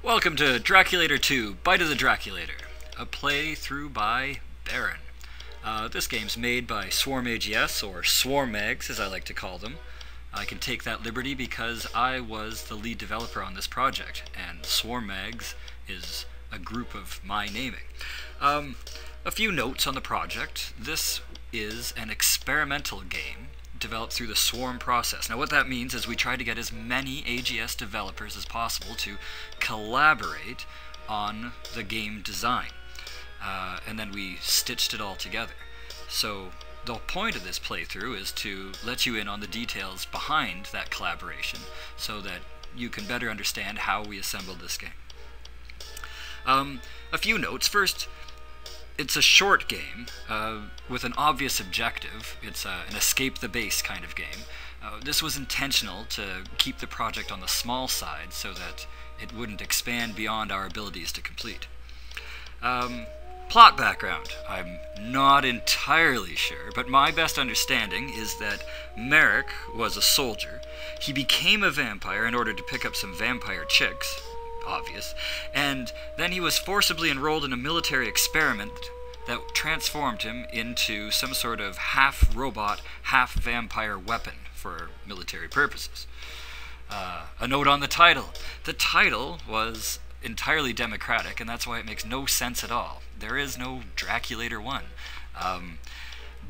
Welcome to Draculator 2, Bite of the Draculator, a playthrough by Baron. This game's made by Swarm AGS, or Swarm Mags as I like to call them. I can take that liberty because I was the lead developer on this project, and Swarm Mags is a group of my naming. A few notes on the project. This is an experimental game developed through the Swarm process. Now what that means is we try to get as many AGS developers as possible to collaborate on the game design. And then we stitched it all together. So the point of this playthrough is to let you in on the details behind that collaboration so that you can better understand how we assembled this game. A few notes. First, it's a short game with an obvious objective. It's an escape the base kind of game. This was intentional to keep the project on the small side so that it wouldn't expand beyond our abilities to complete. Plot background. I'm not entirely sure, but my best understanding is that Merrick was a soldier. He became a vampire in order to pick up some vampire chicks. Obvious, and then he was forcibly enrolled in a military experiment that transformed him into some sort of half-robot, half-vampire weapon for military purposes. A note on the title. The title was entirely democratic, and that's why it makes no sense at all. There is no Draculator 1.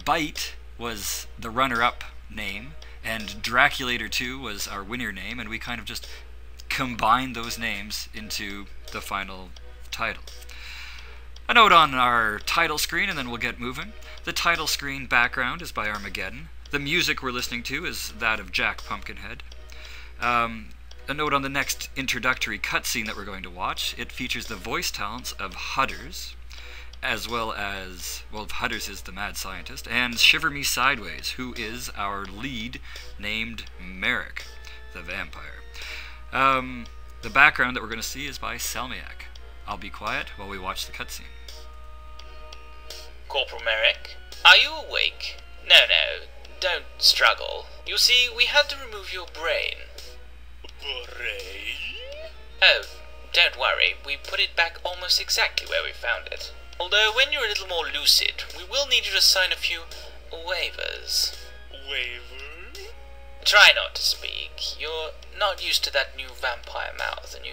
Bite was the runner-up name, and Draculator 2 was our winner name, and we kind of just combine those names into the final title. A note on our title screen, and then we'll get moving. The title screen background is by Armageddon. The music we're listening to is that of Jack Pumpkinhead. A note on the next introductory cutscene that we're going to watch. It features the voice talents of Hudders, as well as, well, Hudders is the mad scientist, and Shiver Me Sideways, who is our lead named Merrick, the vampire. The background that we're going to see is by Selmiak. I'll be quiet while we watch the cutscene. Corporal Merrick, are you awake? No, don't struggle. You see, we had to remove your brain. Brain? Oh, don't worry. We put it back almost exactly where we found it. Although, when you're a little more lucid, we will need you to sign a few waivers. Waivers? Try not to speak. You're not used to that new vampire mouth, and you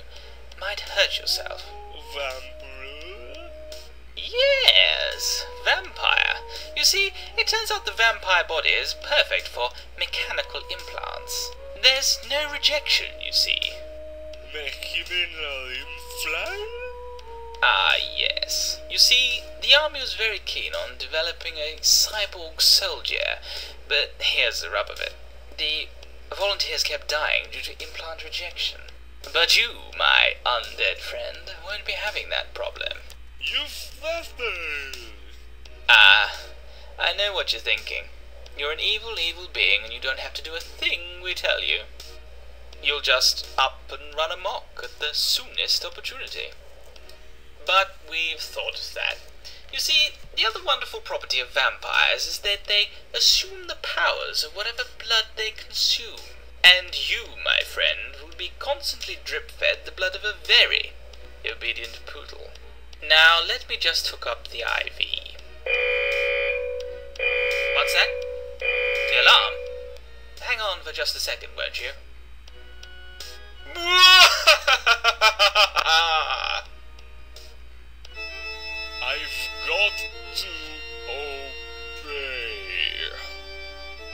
might hurt yourself. Vampire? Yes, vampire. You see, it turns out the vampire body is perfect for mechanical implants. There's no rejection, you see. Mechanical implant? Ah, yes. You see, the army was very keen on developing a cyborg soldier, but here's the rub of it. The volunteers kept dying due to implant rejection. But you, my undead friend, won't be having that problem. You bastard! I know what you're thinking. You're an evil, evil being, and you don't have to do a thing we tell you. You'll just up and run amok at the soonest opportunity. But we've thought of that. You see, the other wonderful property of vampires is that they assume the powers of whatever blood they consume. And you, my friend, will be constantly drip-fed the blood of a very obedient poodle. Now, let me just hook up the IV. What's that? The alarm? Hang on for just a second, won't you? I've got to obey.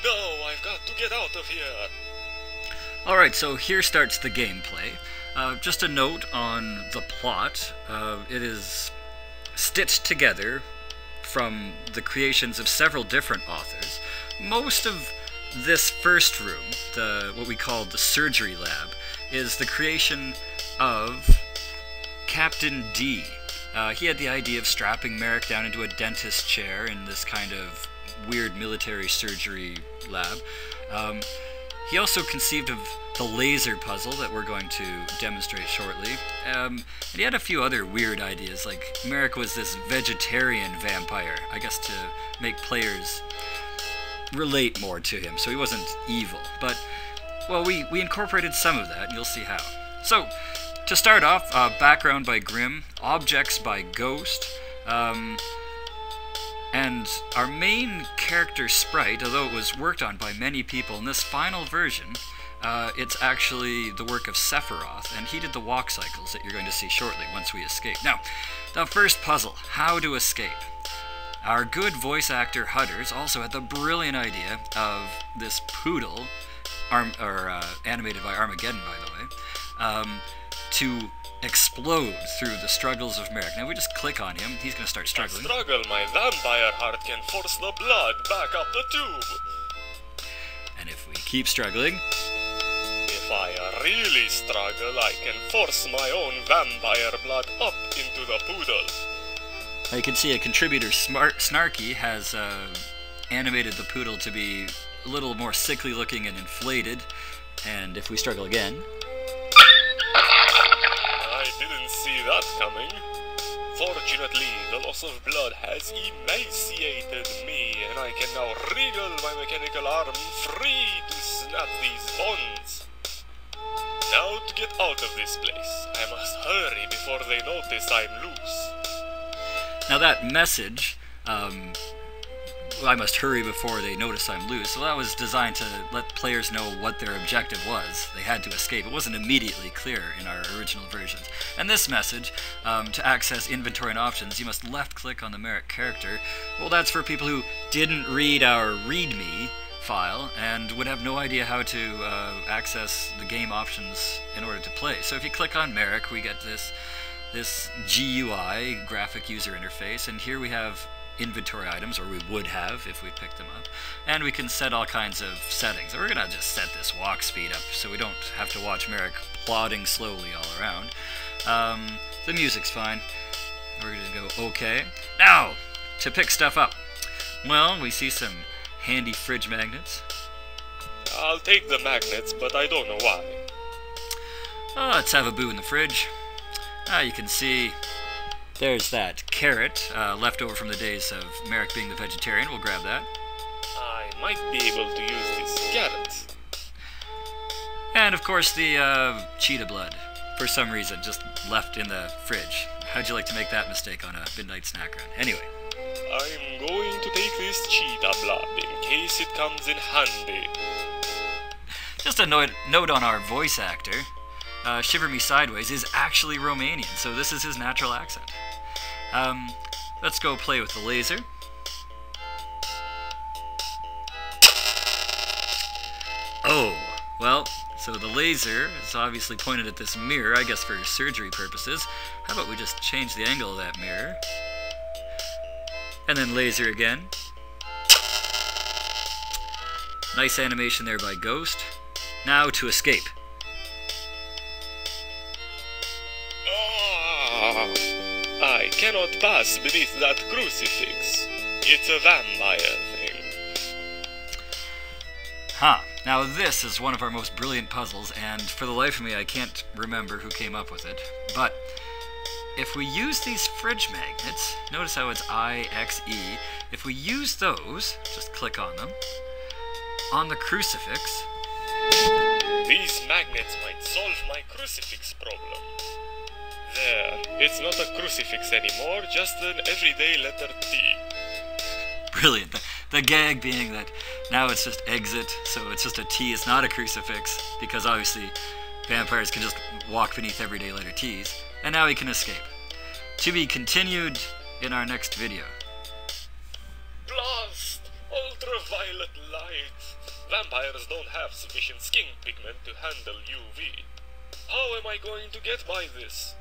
No, I've got to get out of here. Alright, so here starts the gameplay. Just a note on the plot. It is stitched together from the creations of several different authors. Most of this first room, what we call the surgery lab, is the creation of Captain D. He had the idea of strapping Merrick down into a dentist chair in this kind of weird military surgery lab. He also conceived of the laser puzzle that we're going to demonstrate shortly. And he had a few other weird ideas, like Merrick was this vegetarian vampire, I guess to make players relate more to him, so he wasn't evil. But, well, we incorporated some of that, and you'll see how. So, To start off, background by Grimm, objects by Ghost, and our main character sprite, although it was worked on by many people in this final version, it's actually the work of Sephiroth, and he did the walk cycles that you're going to see shortly once we escape. Now, the first puzzle, how to escape. Our good voice actor Hudders also had the brilliant idea of this poodle, animated by Armageddon, by the way, to explode through the struggles of Merrick. Now we just click on him, he's going to start struggling. Struggle, my vampire heart can force the blood back up the tube. And if we keep struggling... If I really struggle, I can force my own vampire blood up into the poodle. Now you can see a contributor, Snarky, has animated the poodle to be a little more sickly looking and inflated. And if we struggle again... I didn't see that coming. Fortunately, the loss of blood has emaciated me, and I can now wriggle my mechanical arm free to snap these bonds. Now to get out of this place, I must hurry before they notice I'm loose. Now that message, I must hurry before they notice I'm loose, well, that was designed to let players know what their objective was. They had to escape. It wasn't immediately clear in our original versions. And this message, to access inventory and options, you must left-click on the Merrick character. Well, that's for people who didn't read our README file and would have no idea how to access the game options in order to play. So if you click on Merrick, we get this GUI, graphic user interface, and here we have inventory items, or we would have if we picked them up, and we can set all kinds of settings. We're gonna just set this walk speed up so we don't have to watch Merrick plodding slowly all around. The music's fine. We're gonna go OK. Now, to pick stuff up. Well, we see some handy fridge magnets. I'll take the magnets, but I don't know why. Oh, let's have a boo in the fridge. You can see there's that carrot left over from the days of Merrick being the vegetarian. We'll grab that. I might be able to use this carrot. And of course the cheetah blood, for some reason, just left in the fridge. How'd you like to make that mistake on a midnight snack run? Anyway. I'm going to take this cheetah blood in case it comes in handy. Just a note on our voice actor. Shiver Me Sideways is actually Romanian, so this is his natural accent. Let's go play with the laser. Oh, well, so the laser is obviously pointed at this mirror, I guess for surgery purposes. How about we just change the angle of that mirror? And then laser again. Nice animation there by Ghost. Now to escape. I cannot pass beneath that crucifix. It's a vampire thing. Now this is one of our most brilliant puzzles, and for the life of me I can't remember who came up with it. But if we use these fridge magnets, notice how it's IXE, if we use those, just click on them, on the crucifix. These magnets might solve my crucifix problem. There, it's not a crucifix anymore, just an everyday letter T. Brilliant. The gag being that now it's just exit, so it's just a T, it's not a crucifix, because obviously vampires can just walk beneath everyday letter T's. And now we can escape. To be continued in our next video. Blast! Ultraviolet light! Vampires don't have sufficient skin pigment to handle UV. How am I going to get by this?